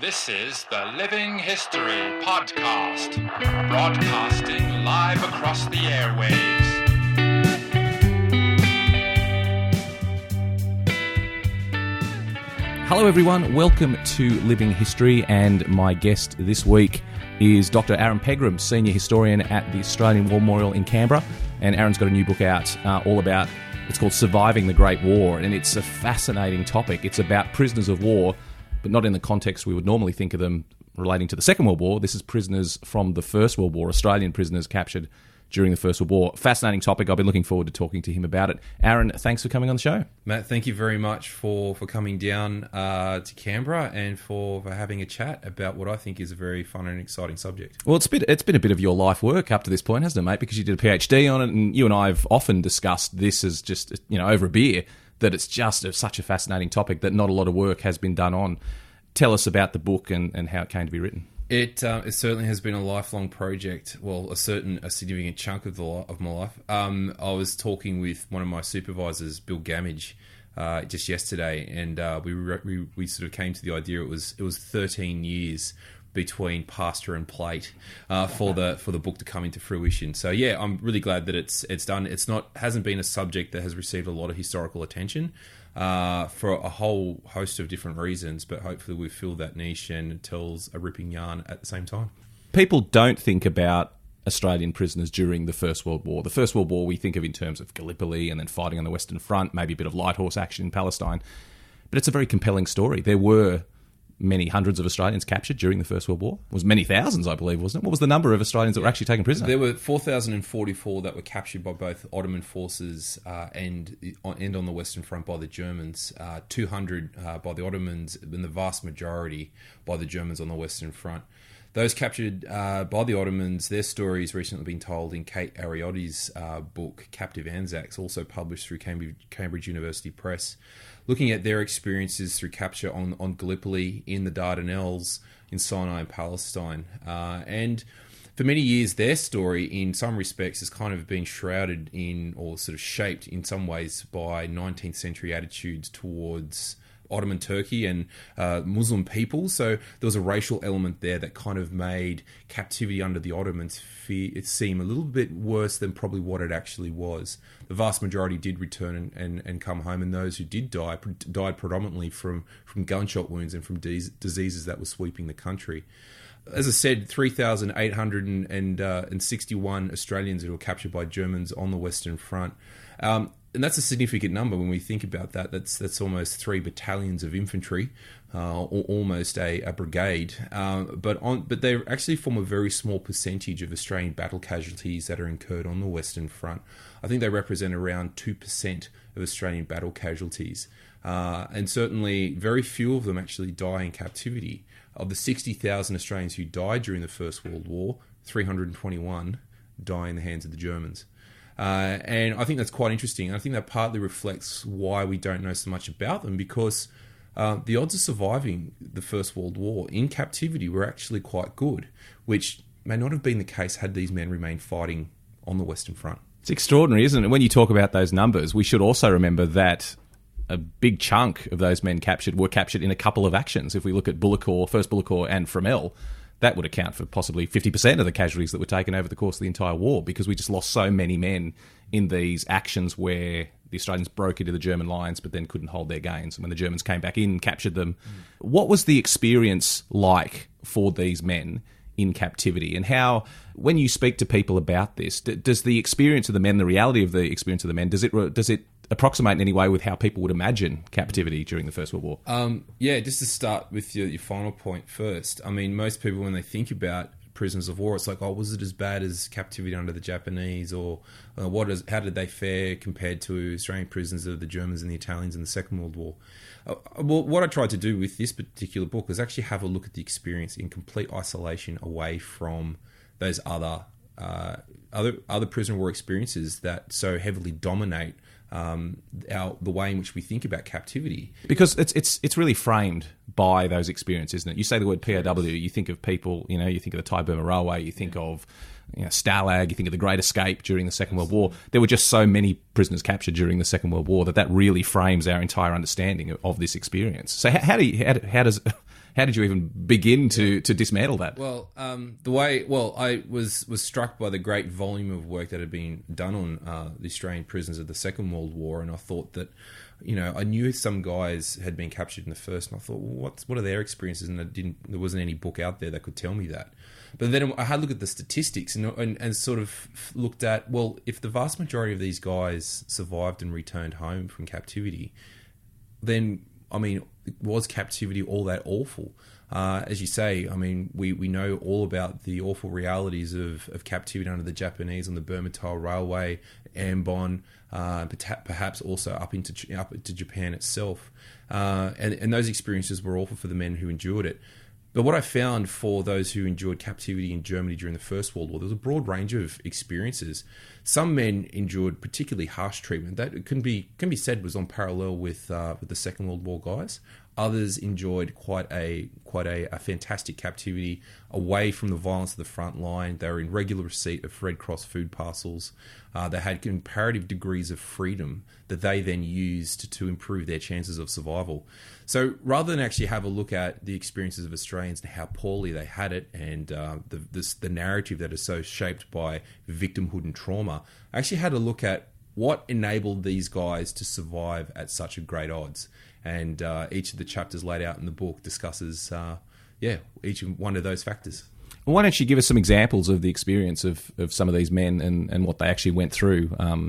This is the Living History Podcast, broadcasting live across the airwaves. Hello everyone, welcome to Living History, and my guest this week is Dr Aaron Pegram, Senior Historian at the Australian War Memorial in Canberra, and Aaron's got a new book out all about, it's called Surviving the Great War, and it's a fascinating topic. It's about prisoners of war, but not in the context we would normally think of them relating to the Second World War. This is prisoners from the First World War, Australian prisoners captured during the First World War. Fascinating topic. I've been looking forward to talking to him about it. Aaron, thanks for coming on the show. Matt, thank you very much for coming down to Canberra and for having a chat about what I think is a very fun and exciting subject. Well, it's been a bit of your life work up to this point, hasn't it, mate? Because you did a PhD on it, and you and I have often discussed this as just, over a beer, that it's just such a fascinating topic that not a lot of work has been done on. Tell us about the book and how it came to be written. It certainly has been a lifelong project. Well, a significant chunk of my life. I was talking with one of my supervisors, Bill Gamage, just yesterday, and we sort of came to the idea it was 13 years between pasta and plate for the book to come into fruition. So yeah, I'm really glad that it's done. Hasn't been a subject that has received a lot of historical attention for a whole host of different reasons, but hopefully we fill that niche and tells a ripping yarn at the same time. People don't think about Australian prisoners during the First World War. The First World War we think of in terms of Gallipoli and then fighting on the Western Front, maybe a bit of light horse action in Palestine, but it's a very compelling story. There were many hundreds of Australians captured during the First World War. It was many thousands, I believe, wasn't it? What was the number of Australians that were actually taken prisoner? There were 4,044 that were captured by both Ottoman forces and on the Western Front by the Germans, 200 by the Ottomans, and the vast majority by the Germans on the Western Front. Those captured by the Ottomans, their story has recently been told in Kate Ariotti's book, Captive Anzacs, also published through Cambridge University Press, looking at their experiences through capture on Gallipoli, in the Dardanelles, in Sinai and Palestine. And for many years, their story, in some respects, has kind of been shrouded in, or sort of shaped in some ways, by 19th century attitudes towards Ottoman Turkey and Muslim people. So there was a racial element there that kind of made captivity under the Ottomans seem a little bit worse than probably what it actually was. The vast majority did return and come home, and those who did die died predominantly from gunshot wounds and from diseases that were sweeping the country. As I said, 3,861 Australians who were captured by Germans on the Western Front. And that's a significant number when we think about that. That's almost 3 battalions of infantry, or almost a brigade. But they actually form a very small percentage of Australian battle casualties that are incurred on the Western Front. I think they represent around 2% of Australian battle casualties. And certainly very few of them actually die in captivity. Of the 60,000 Australians who died during the First World War, 321 die in the hands of the Germans. And I think that's quite interesting. I think that partly reflects why we don't know so much about them, because the odds of surviving the First World War in captivity were actually quite good, which may not have been the case had these men remained fighting on the Western Front. It's extraordinary, isn't it? When you talk about those numbers, we should also remember that a big chunk of those men were captured in a couple of actions. If we look at Bullecourt, First Bullecourt and Fromelles, that would account for possibly 50% of the casualties that were taken over the course of the entire war, because we just lost so many men in these actions where the Australians broke into the German lines but then couldn't hold their gains. And when the Germans came back in, captured them. What was the experience like for these men in captivity? And how, when you speak to people about this, does the experience of the men, the reality of the experience of the men, does it approximate in any way with how people would imagine captivity during the First World War? Yeah, just to start with your final point first. I mean, most people, when they think about prisoners of war, it's like, oh, was it as bad as captivity under the Japanese, or how did they fare compared to Australian prisoners of the Germans and the Italians in the Second World War? Well, what I tried to do with this particular book is actually have a look at the experience in complete isolation away from those other prisoner of war experiences that so heavily dominate the way in which we think about captivity. Because it's really framed by those experiences, isn't it? You say the word POW, you think of people, you think of the Thai-Burma Railway, you think of Stalag, you think of the Great Escape during the Second World War. There were just so many prisoners captured during the Second World War that really frames our entire understanding of this experience. So how does How did you even begin to dismantle that? Well, I was struck by the great volume of work that had been done on the Australian prisoners of the Second World War, and I thought that, I knew some guys had been captured in the first, and I thought, well, what are their experiences? And there wasn't any book out there that could tell me that. But then I had a look at the statistics and sort of looked at, well, if the vast majority of these guys survived and returned home from captivity, then, was captivity all that awful? As you say, we know all about the awful realities of captivity under the Japanese on the Burma Tile Railway, Ambon, perhaps also up into Japan itself. And those experiences were awful for the men who endured it. But what I found for those who endured captivity in Germany during the First World War, there was a broad range of experiences. Some men endured particularly harsh treatment that can be said was on parallel with the Second World War guys. Others enjoyed quite a fantastic captivity away from the violence of the front line. They were in regular receipt of Red Cross food parcels. They had comparative degrees of freedom that they then used to improve their chances of survival. So rather than actually have a look at the experiences of Australians and how poorly they had it, and the narrative that is so shaped by victimhood and trauma, I actually had a look at what enabled these guys to survive at such a great odds. And each of the chapters laid out in the book discusses, each one of those factors. Well, why don't you give us some examples of the experience of some of these men and what they actually went through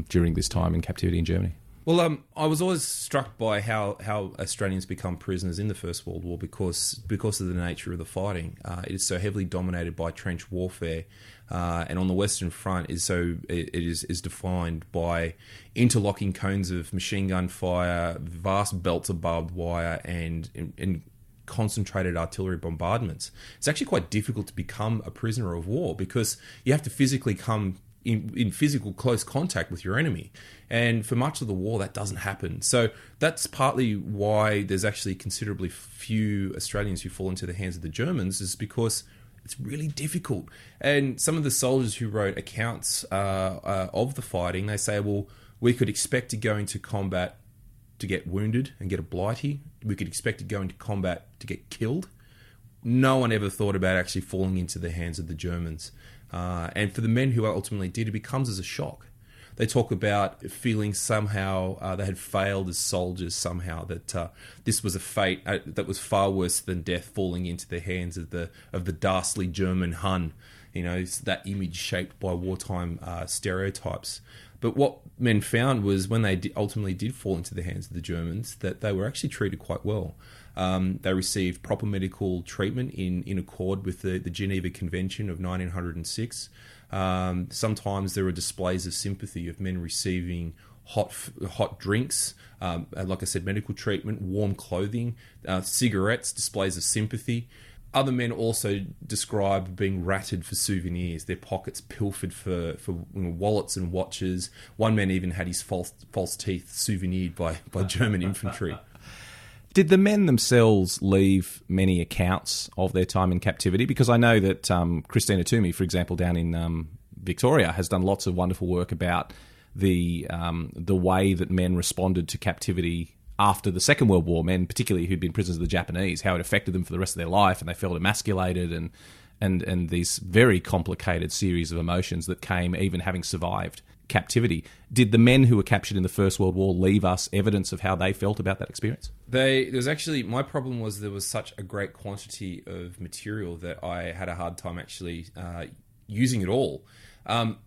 during this time in captivity in Germany? Well, I was always struck by how Australians become prisoners in the First World War because of the nature of the fighting. It is so heavily dominated by trench warfare, and on the Western Front is defined by interlocking cones of machine gun fire, vast belts of barbed wire, and concentrated artillery bombardments. It's actually quite difficult to become a prisoner of war because you have to physically come in physical close contact with your enemy. And for much of the war, that doesn't happen. So that's partly why there's actually considerably few Australians who fall into the hands of the Germans, is because it's really difficult. And some of the soldiers who wrote accounts of the fighting, they say, well, we could expect to go into combat to get wounded and get a blighty. We could expect to go into combat to get killed. No one ever thought about actually falling into the hands of the Germans. And for the men who ultimately did, it becomes as a shock. They talk about feeling somehow they had failed as soldiers somehow, that this was a fate that was far worse than death, falling into the hands of the dastardly German Hun. That image shaped by wartime stereotypes. But what men found was when they ultimately did fall into the hands of the Germans, that they were actually treated quite well. They received proper medical treatment in accord with the Geneva Convention of 1906. Sometimes there were displays of sympathy of men receiving hot drinks, like I said, medical treatment, warm clothing, cigarettes, displays of sympathy. Other men also describe being ratted for souvenirs, their pockets pilfered for wallets and watches. One man even had his false teeth souvenired by German infantry. Did the men themselves leave many accounts of their time in captivity? Because I know that Christina Toomey, for example, down in Victoria, has done lots of wonderful work about the way that men responded to captivity after the Second World War, men particularly who'd been prisoners of the Japanese, how it affected them for the rest of their life, and they felt emasculated and these very complicated series of emotions that came even having survived captivity. Did the men who were captured in the First World War leave us evidence of how they felt about that experience? There's actually, my problem was there was such a great quantity of material that I had a hard time actually using it all.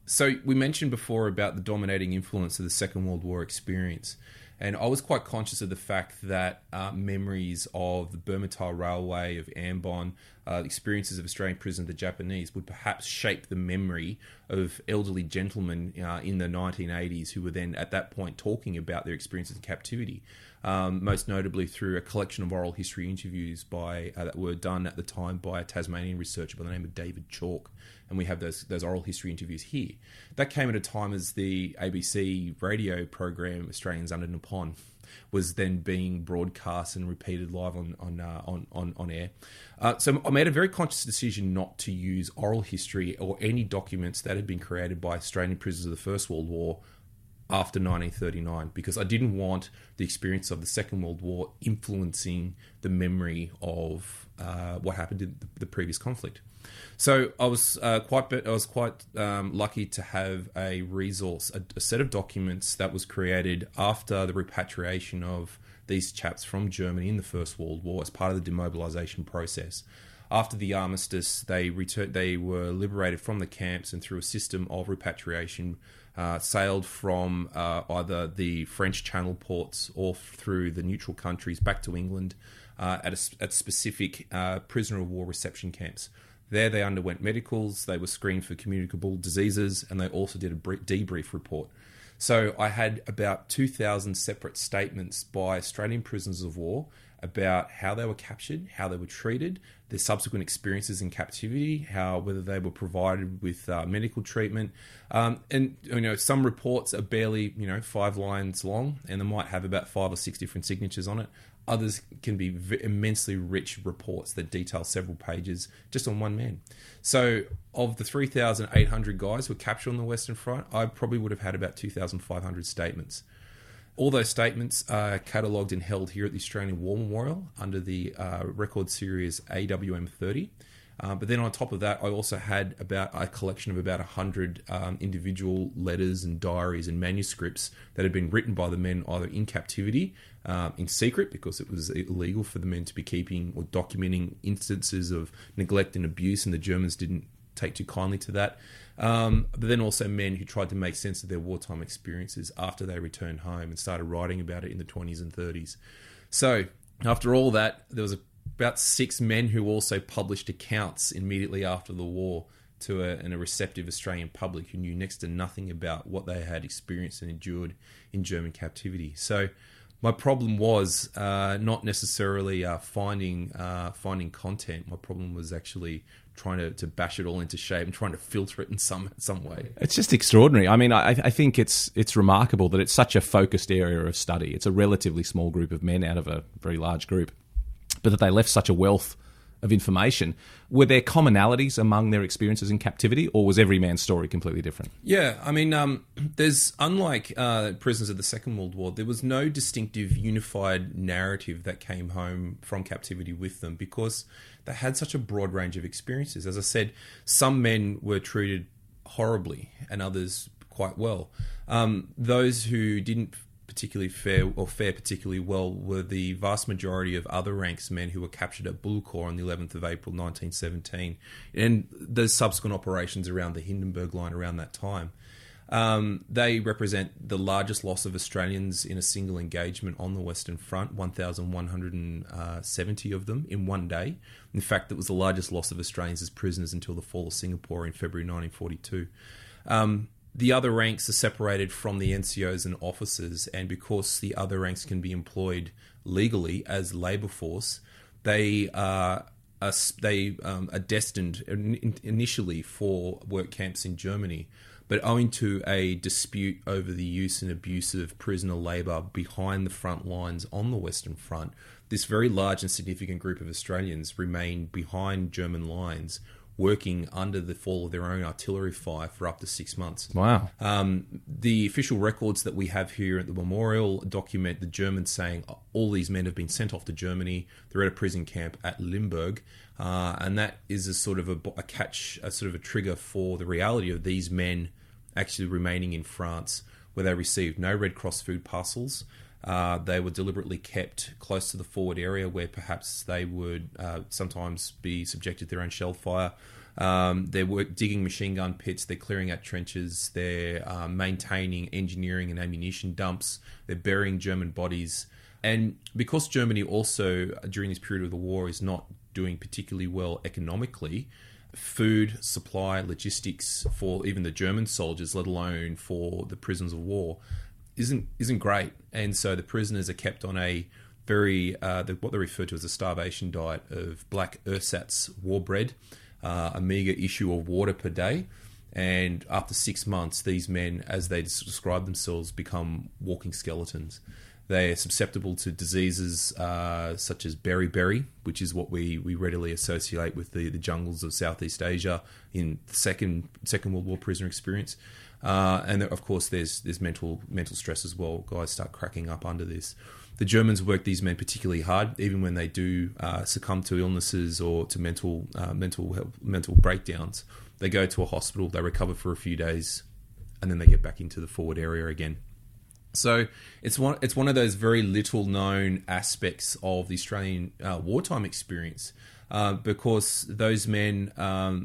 So we mentioned before about the dominating influence of the Second World War experience. And I was quite conscious of the fact that memories of the Burma Tile Railway, of Ambon, experiences of Australian prisoners of the Japanese would perhaps shape the memory of elderly gentlemen in the 1980s who were then at that point talking about their experiences in captivity. Most notably through a collection of oral history interviews that were done at the time by a Tasmanian researcher by the name of David Chalk. And we have those oral history interviews here. That came at a time as the ABC radio program Australians Under Nippon was then being broadcast and repeated live on air. So I made a very conscious decision not to use oral history or any documents that had been created by Australian prisoners of the First World War after 1939, because I didn't want the experience of the Second World War influencing the memory of what happened in the previous conflict. So I was quite lucky to have a resource, a set of documents that was created after the repatriation of these chaps from Germany in the First World War as part of the demobilization process. After the armistice, they were liberated from the camps, and through a system of repatriation, sailed from either the French Channel ports or through the neutral countries back to England at specific prisoner of war reception camps. There they underwent medicals, they were screened for communicable diseases, and they also did a debrief report. So I had about 2,000 separate statements by Australian prisoners of war about how they were captured, how they were treated, their subsequent experiences in captivity, whether they were provided with medical treatment. And some reports are barely 5 lines long, and they might have about 5 or 6 different signatures on it. Others can be immensely rich reports that detail several pages just on one man. So of the 3,800 guys who were captured on the Western Front, I probably would have had about 2,500 statements. All those statements are catalogued and held here at the Australian War Memorial under the record series AWM 30. But then on top of that, I also had about a collection of about 100 individual letters and diaries and manuscripts that had been written by the men either in captivity, in secret, because it was illegal for the men to be keeping or documenting instances of neglect and abuse, and the Germans didn't take too kindly to that. But then also men who tried to make sense of their wartime experiences after they returned home and started writing about it in the 20s and 30s. So after all that, there was about 6 men who also published accounts immediately after the war to a receptive Australian public who knew next to nothing about what they had experienced and endured in German captivity. So my problem was not necessarily finding content. My problem was actually trying to bash it all into shape and trying to filter it in some way. It's just extraordinary. I mean, I think it's remarkable that it's such a focused area of study. It's a relatively small group of men out of a very large group, but that they left such a wealth of information. Were there commonalities among their experiences in captivity, or was every man's story completely different? Yeah, I mean, there's, unlike prisoners of the Second World War, there was no distinctive unified narrative that came home from captivity with them because they had such a broad range of experiences. As I said, some men were treated horribly and others quite well. Those who didn't particularly fare particularly well were the vast majority of other ranks men who were captured at Bullecourt on the 11th of April 1917 and the subsequent operations around the Hindenburg Line around that time. They represent the largest loss of Australians in a single engagement on the Western Front, 1,170 of them in one day. In fact, it was the largest loss of Australians as prisoners until the fall of Singapore in February 1942. The other ranks are separated from the NCOs and officers, and because the other ranks can be employed legally as labour force, they are destined initially for work camps in Germany. But owing to a dispute over the use and abuse of prisoner labour behind the front lines on the Western Front, this very large and significant group of Australians remained behind German lines, working under the fall of their own artillery fire for up to 6 months. Wow. The official records that we have here at the memorial document the Germans saying all these men have been sent off to Germany. They're at a prison camp at Limburg. And that is a sort of a trigger for the reality of these men actually remaining in France, where they received no Red Cross food parcels. They were deliberately kept close to the forward area where perhaps they would sometimes be subjected to their own shell fire. They're digging machine gun pits, they're clearing out trenches, they're maintaining engineering and ammunition dumps, they're burying German bodies. And because Germany also, during this period of the war, is not doing particularly well economically, food, supply, logistics for even the German soldiers, let alone for the prisoners of war, isn't great. And so the prisoners are kept on a very what they refer to as a starvation diet of black ersatz war bread, a meagre issue of water per day. And after 6 months, these men, as they describe themselves, become walking skeletons. They are susceptible to diseases such as beriberi, which is what we readily associate with the jungles of Southeast Asia in the Second World War prisoner experience. And of course, there's mental stress as well. Guys start cracking up under this. The Germans work these men particularly hard, even when they do succumb to illnesses or to mental breakdowns. They go to a hospital, they recover for a few days, and then they get back into the forward area again. So it's one of those very little known aspects of the Australian wartime experience, because those men,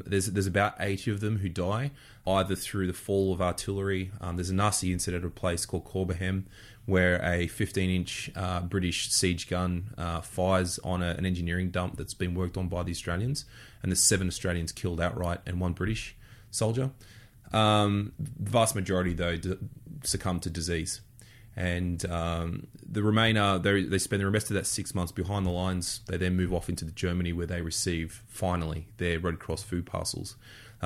there's about 80 of them who die either through the fall of artillery. There's a nasty incident at a place called Corberham, where a 15-inch British siege gun fires on an engineering dump that's been worked on by the Australians, and there's 7 Australians killed outright and 1 British soldier. The vast majority, though, succumb to disease. And the remainder, they spend the rest of that 6 months behind the lines. They then move off into Germany, where they receive, finally, their Red Cross food parcels,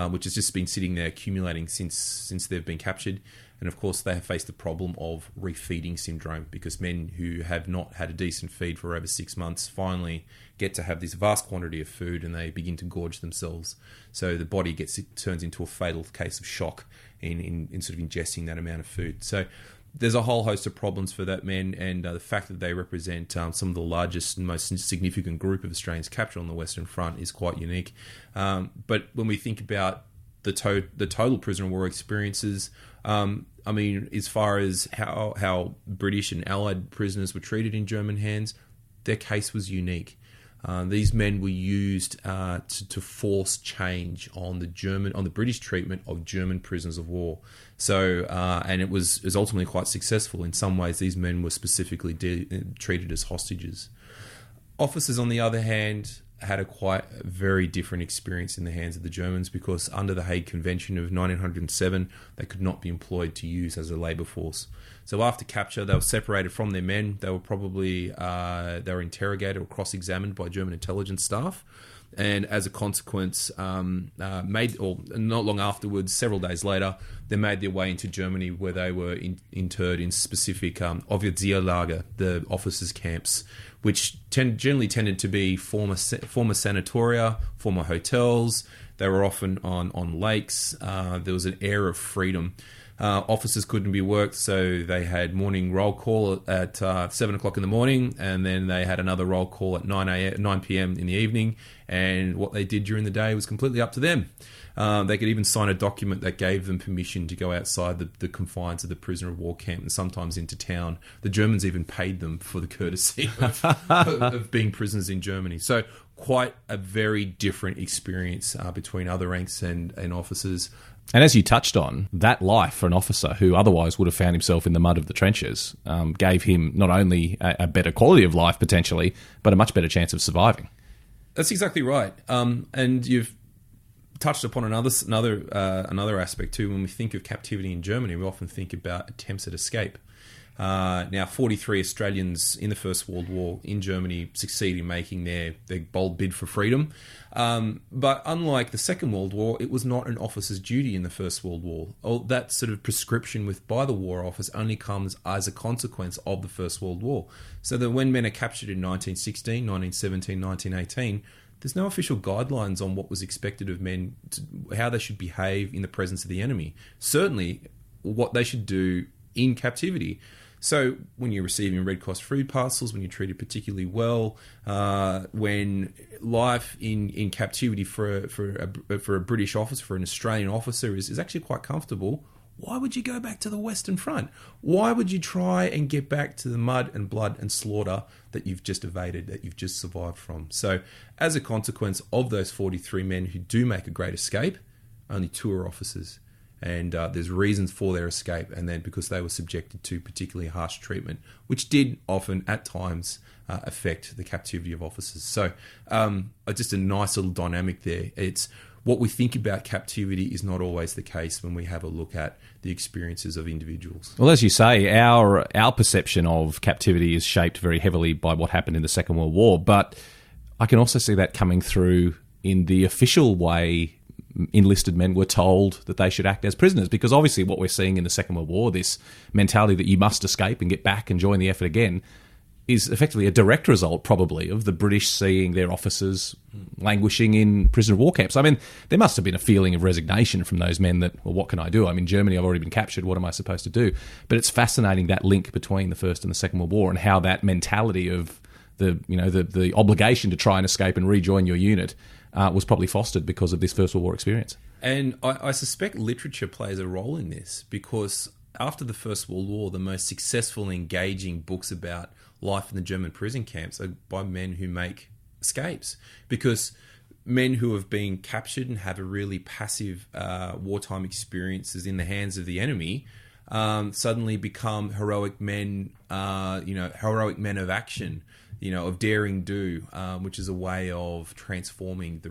which has just been sitting there accumulating since they've been captured. And of course, they have faced the problem of refeeding syndrome, because men who have not had a decent feed for over 6 months finally get to have this vast quantity of food, and they begin to gorge themselves. So the body turns into a fatal case of shock in sort of ingesting that amount of food. So there's a whole host of problems for that men, and the fact that they represent some of the largest and most significant group of Australians captured on the Western Front is quite unique. But when we think about the total prisoner of war experiences, I mean, as far as how British and Allied prisoners were treated in German hands, their case was unique. These men were used to force change on the British treatment of German prisoners of war. So, and it was ultimately quite successful. In some ways, these men were specifically treated as hostages. Officers, on the other hand, had a very different experience in the hands of the Germans, because under the Hague Convention of 1907, they could not be employed to use as a labour force. So after capture, they were separated from their men. They were probably they were interrogated or cross-examined by German intelligence staff, and as a consequence, not long afterwards, several days later, they made their way into Germany, where they were interred in specific Offizierlager, the officers' camps, which generally tended to be former sanatoria, former hotels. They were often on lakes. There was an air of freedom. Officers couldn't be worked, so they had morning roll call at 7 o'clock in the morning, and then they had another roll call at 9 p.m. in the evening, and what they did during the day was completely up to them. They could even sign a document that gave them permission to go outside the confines of the prisoner of war camp and sometimes into town. The Germans even paid them for the courtesy of being prisoners in Germany. So quite a very different experience between other ranks and officers. And as you touched on, that life for an officer who otherwise would have found himself in the mud of the trenches gave him not only a better quality of life potentially, but a much better chance of surviving. That's exactly right. And you've touched upon another aspect too. When we think of captivity in Germany, we often think about attempts at escape. Now, 43 Australians in the First World War in Germany succeed in making their bold bid for freedom. But unlike the Second World War, it was not an officer's duty in the First World War. That sort of prescription by the War Office only comes as a consequence of the First World War. So that when men are captured in 1916, 1917, 1918, there's no official guidelines on what was expected of men, how they should behave in the presence of the enemy. Certainly, what they should do in captivity. So when you're receiving Red Cross food parcels, when you're treated particularly well, when life in captivity for a British officer, for an Australian officer is actually quite comfortable, why would you go back to the Western Front? Why would you try and get back to the mud and blood and slaughter that you've just evaded, that you've just survived from? So as a consequence of those 43 men who do make a great escape, only 2 are officers. And there's reasons for their escape, and then because they were subjected to particularly harsh treatment, which did often, at times, affect the captivity of officers. So just a nice little dynamic there. It's what we think about captivity is not always the case when we have a look at the experiences of individuals. Well, as you say, our perception of captivity is shaped very heavily by what happened in the Second World War, but I can also see that coming through in the official way enlisted men were told that they should act as prisoners, because obviously what we're seeing in the Second World War, this mentality that you must escape and get back and join the effort again, is effectively a direct result, probably, of the British seeing their officers languishing in prisoner of war camps. I mean, there must have been a feeling of resignation from those men that, well, what can I do? I'm in Germany, I've already been captured, what am I supposed to do? But it's fascinating, that link between the First and the Second World War, and how that mentality of the obligation to try and escape and rejoin your unit was probably fostered because of this First World War experience. And I suspect literature plays a role in this, because after the First World War, the most successful and engaging books about life in the German prison camps are by men who make escapes, because men who have been captured and have a really passive wartime experiences in the hands of the enemy suddenly become heroic men, heroic men of action, of daring do, which is a way of transforming or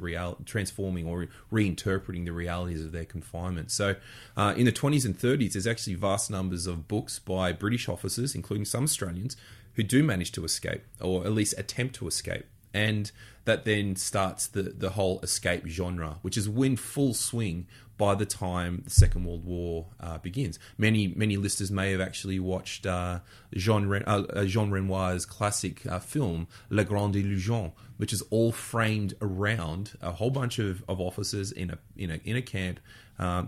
reinterpreting the realities of their confinement. So in the 20s and 30s, there's actually vast numbers of books by British officers, including some Australians, who do manage to escape, or at least attempt to escape. And that then starts the whole escape genre, which is in full swing by the time the Second World War begins. Many listeners may have actually watched Jean Renoir's classic film La Grande Illusion, which is all framed around a whole bunch of officers in a camp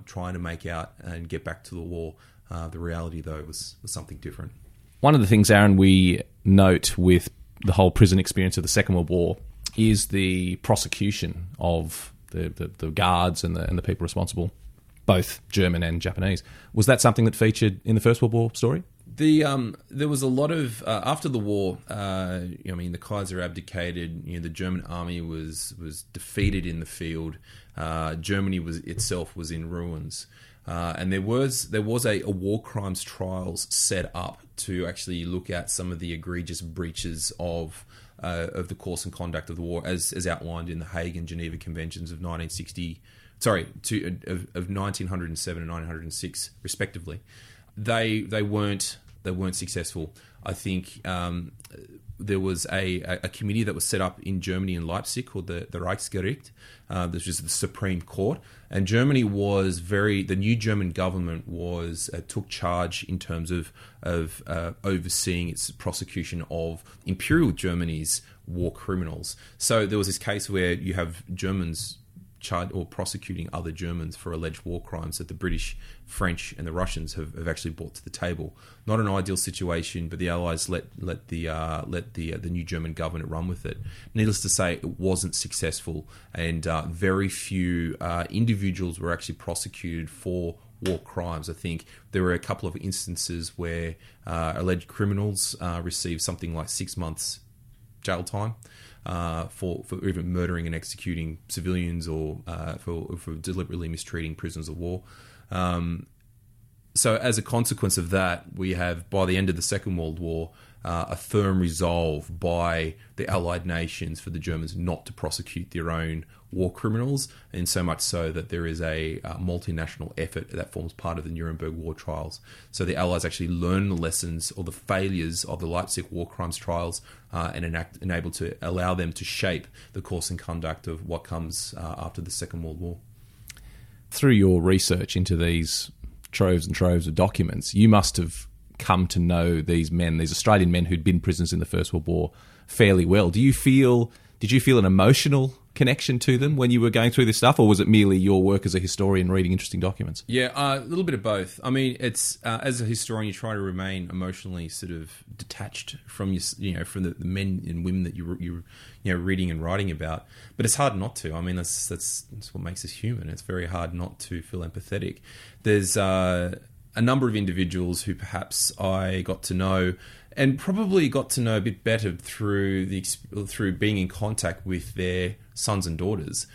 trying to make out and get back to the war. The reality, though, was something different. One of the things, Aaron, we note with the whole prison experience of the Second World War is the prosecution of the guards and the people responsible, both German and Japanese. Was that something that featured in the First World War story? There was a lot of after the war. The Kaiser abdicated. The German army was defeated in the field. Germany itself was in ruins. And there was a war crimes trials set up to actually look at some of the egregious breaches of the course and conduct of the war, as outlined in the Hague and Geneva Conventions of 1907 and 1906, respectively. They weren't successful. I think there was a committee that was set up in Germany in Leipzig called the Reichsgericht, which is the Supreme Court. And Germany the new German government took charge in terms of overseeing its prosecution of Imperial Germany's war criminals. So there was this case where you have Germans charged or prosecuting other Germans for alleged war crimes that the British, French, and the Russians have actually brought to the table. Not an ideal situation, but the Allies let the new German government run with it. Needless to say, it wasn't successful, and very few individuals were actually prosecuted for war crimes. I think there were a couple of instances where alleged criminals received something like 6 months jail time. For even murdering and executing civilians, or for deliberately mistreating prisoners of war. So as a consequence of that, we have, by the end of the Second World War, a firm resolve by the Allied nations for the Germans not to prosecute their own war criminals, and so much so that there is a multinational effort that forms part of the Nuremberg war trials. So the Allies actually learn the lessons or the failures of the Leipzig war crimes trials and able to allow them to shape the course and conduct of what comes after the Second World War. Through your research into these troves and troves of documents, you must have come to know these Australian men who'd been prisoners in the First World War fairly well. Did you feel an emotional connection to them when you were going through this stuff, or was it merely your work as a historian reading interesting documents? Yeah, a little bit of both. I mean, it's as a historian, you try to remain emotionally sort of detached from from the men and women that you're reading and writing about. But it's hard not to. I mean, that's what makes us human. It's very hard not to feel empathetic. There's a number of individuals who perhaps I got to know, and probably got to know a bit better through being in contact with their sons and daughters,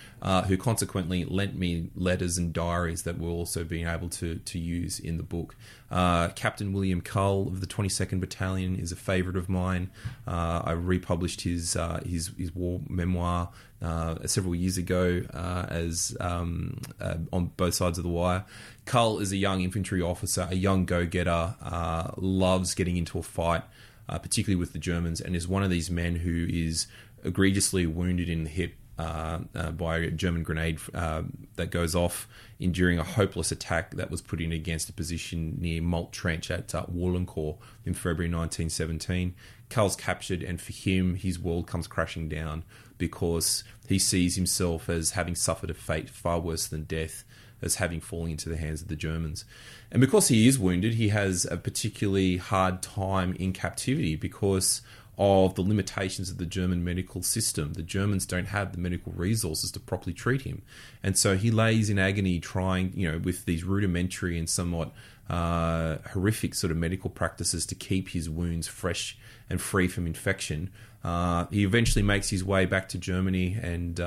who consequently lent me letters and diaries that we're also being able to use in the book. Captain William Cull of the 22nd Battalion is a favourite of mine. I republished his war memoir several years ago as on both sides of the wire. Cull is a young infantry officer, a young go-getter, loves getting into a fight, particularly with the Germans, and is one of these men who is egregiously wounded in the hip by a German grenade that goes off during a hopeless attack that was put in against a position near Malt Trench at Wallencourt in February 1917. Karl's captured, and for him, his world comes crashing down because he sees himself as having suffered a fate far worse than death, as having fallen into the hands of the Germans. And because he is wounded, he has a particularly hard time in captivity because of the limitations of the German medical system. The Germans don't have the medical resources to properly treat him. And so he lays in agony trying, with these rudimentary and somewhat horrific sort of medical practices to keep his wounds fresh and free from infection. He eventually makes his way back to Germany, and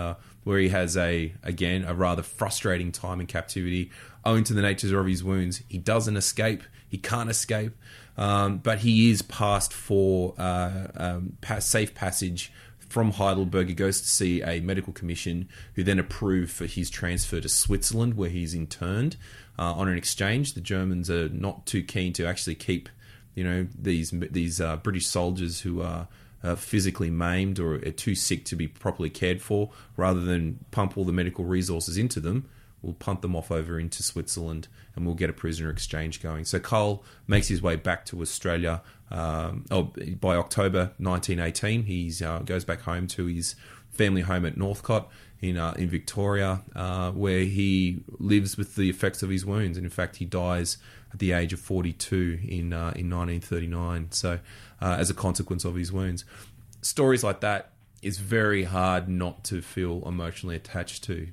where he has a rather frustrating time in captivity. Owing to the nature of his wounds, he doesn't escape. He can't escape, but he is passed for safe passage from Heidelberg. He goes to see a medical commission who then approve for his transfer to Switzerland, where he's interned on an exchange. The Germans are not too keen to actually keep, these British soldiers who are physically maimed or are too sick to be properly cared for. Rather than pump all the medical resources into them, we'll punt them off over into Switzerland and we'll get a prisoner exchange going. So Karl makes his way back to Australia. By October 1918, he goes back home to his family home at Northcote in Victoria, where he lives with the effects of his wounds. And in fact, he dies at the age of 42 in 1939. So as a consequence of his wounds. Stories like that is very hard not to feel emotionally attached to,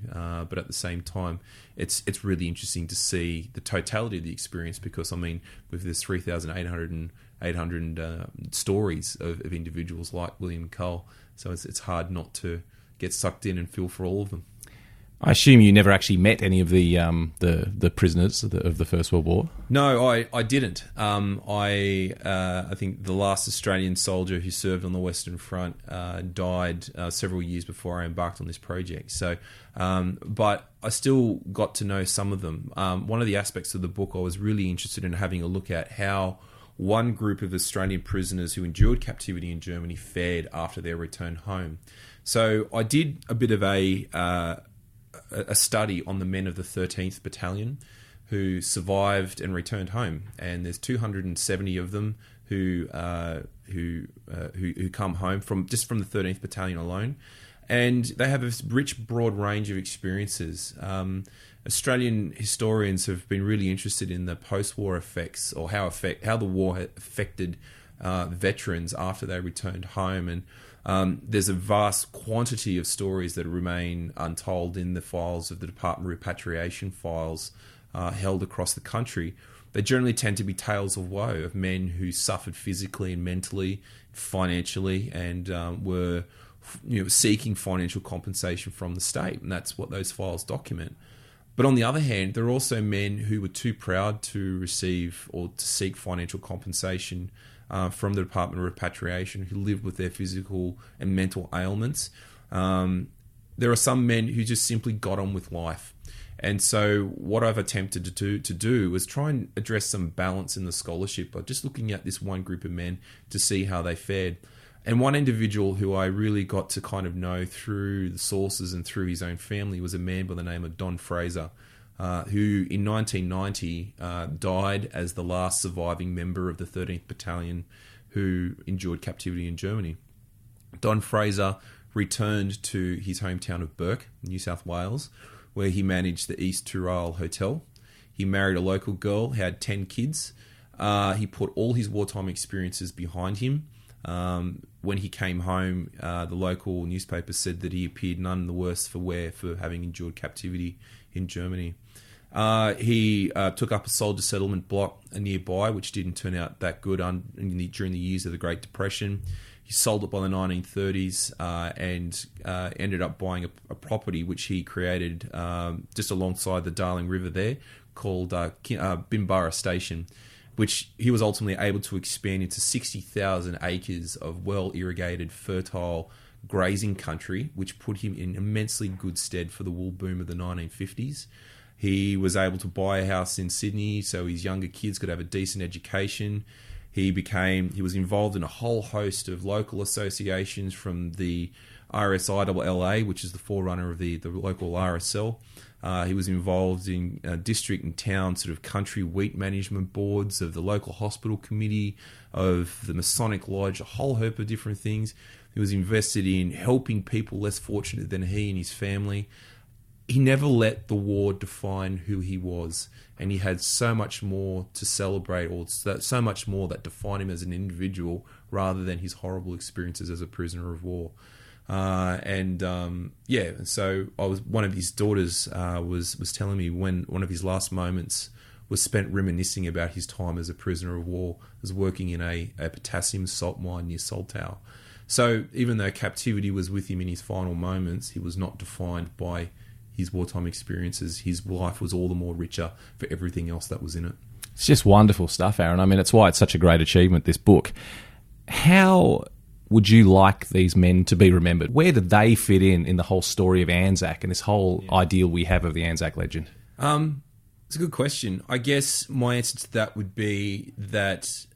but at the same time, it's really interesting to see the totality of the experience, because with this 3,800 stories of individuals like William Karl, so it's hard not to get sucked in and feel for all of them. I assume you never actually met any of the prisoners of the First World War? No, I didn't. I think the last Australian soldier who served on the Western Front died several years before I embarked on this project. So, but I still got to know some of them. One of the aspects of the book I was really interested in having a look at how one group of Australian prisoners who endured captivity in Germany fared after their return home. So I did a bit of a study on the men of the 13th Battalion who survived and returned home, and there's 270 of them who come home from the 13th Battalion alone, and they have a rich, broad range of experiences. Australian historians have been really interested in the post-war effects, or how the war affected veterans after they returned home, and there's a vast quantity of stories that remain untold in the files of the Department of Repatriation files held across the country. They generally tend to be tales of woe of men who suffered physically and mentally, financially, and were seeking financial compensation from the state, and that's what those files document. But on the other hand, there are also men who were too proud to receive or to seek financial compensation from the Department of Repatriation, who lived with their physical and mental ailments. There are some men who just simply got on with life. And so what I've attempted to do was try and address some balance in the scholarship by just looking at this one group of men to see how they fared. And one individual who I really got to kind of know through the sources and through his own family was a man by the name of Don Fraser, who in 1990 died as the last surviving member of the 13th Battalion who endured captivity in Germany. Don Fraser returned to his hometown of Burke, New South Wales, where he managed the East Tyrol Hotel. He married a local girl, had 10 kids. He put all his wartime experiences behind him. When he came home, the local newspaper said that he appeared none the worse for wear for having endured captivity in Germany. He took up a soldier settlement block nearby, which didn't turn out that good during the years of the Great Depression. He sold it by the 1930s and ended up buying a property which he created just alongside the Darling River there, called Bimbara Station, which he was ultimately able to expand into 60,000 acres of well-irrigated, fertile grazing country, which put him in immensely good stead for the wool boom of the 1950s. He was able to buy a house in Sydney so his younger kids could have a decent education. He was involved in a whole host of local associations, from the RSILLA, which is the forerunner of the local RSL. He was involved in district and town sort of country wheat management boards, of the local hospital committee, of the Masonic Lodge, a whole heap of different things. He was invested in helping people less fortunate than he and his family. He never let the war define who he was, and he had so much more to celebrate, or so much more that defined him as an individual rather than his horrible experiences as a prisoner of war. So one of his daughters was telling me when one of his last moments was spent reminiscing about his time as a prisoner of war, was working in a potassium salt mine near Saltau. So even though captivity was with him in his final moments, he was not defined by his wartime experiences. His life was all the more richer for everything else that was in it. It's just wonderful stuff, Aaron. I mean, it's why it's such a great achievement, this book. How would you like these men to be remembered? Where do they fit in the whole story of Anzac and this whole ideal we have of the Anzac legend? It's a good question. I guess my answer to that would be that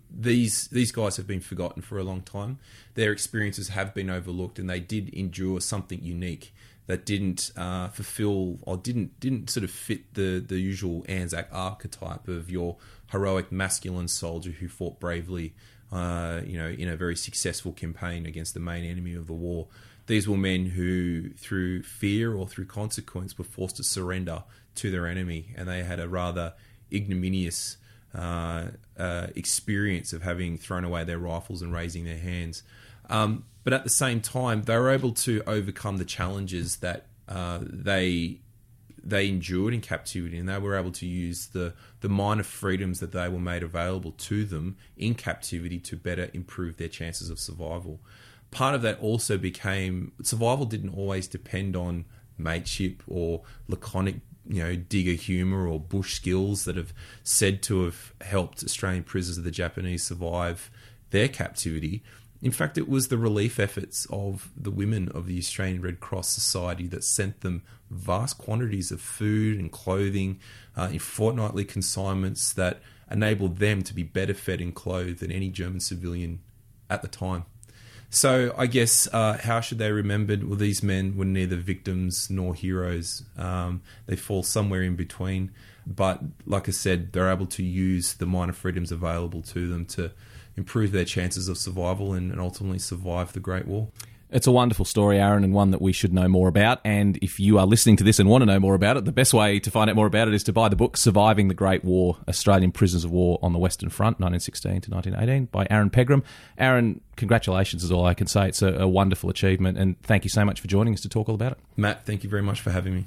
these guys have been forgotten for a long time. Their experiences have been overlooked, and they did endure something unique that didn't fulfill, or didn't sort of fit the usual Anzac archetype of your heroic masculine soldier who fought bravely, in a very successful campaign against the main enemy of the war. These were men who, through fear or through consequence, were forced to surrender to their enemy, and they had a rather ignominious experience of having thrown away their rifles and raising their hands. But at the same time, they were able to overcome the challenges that they endured in captivity, and they were able to use the minor freedoms that they were made available to them in captivity to better improve their chances of survival. Part of that also became, survival didn't always depend on mateship or laconic, digger humour or bush skills that have said to have helped Australian prisoners of the Japanese survive their captivity. In fact, it was the relief efforts of the women of the Australian Red Cross Society that sent them vast quantities of food and clothing in fortnightly consignments that enabled them to be better fed and clothed than any German civilian at the time. So I guess how should they be remembered? Well, these men were neither victims nor heroes. They fall somewhere in between. But like I said, they're able to use the minor freedoms available to them to improve their chances of survival and ultimately survive the Great War. It's a wonderful story, Aaron, and one that we should know more about. And if you are listening to this and want to know more about it, the best way to find out more about it is to buy the book, Surviving the Great War, Australian Prisoners of War on the Western Front, 1916 to 1918, by Aaron Pegram. Aaron, congratulations is all I can say. It's a wonderful achievement, and thank you so much for joining us to talk all about it. Matt, thank you very much for having me.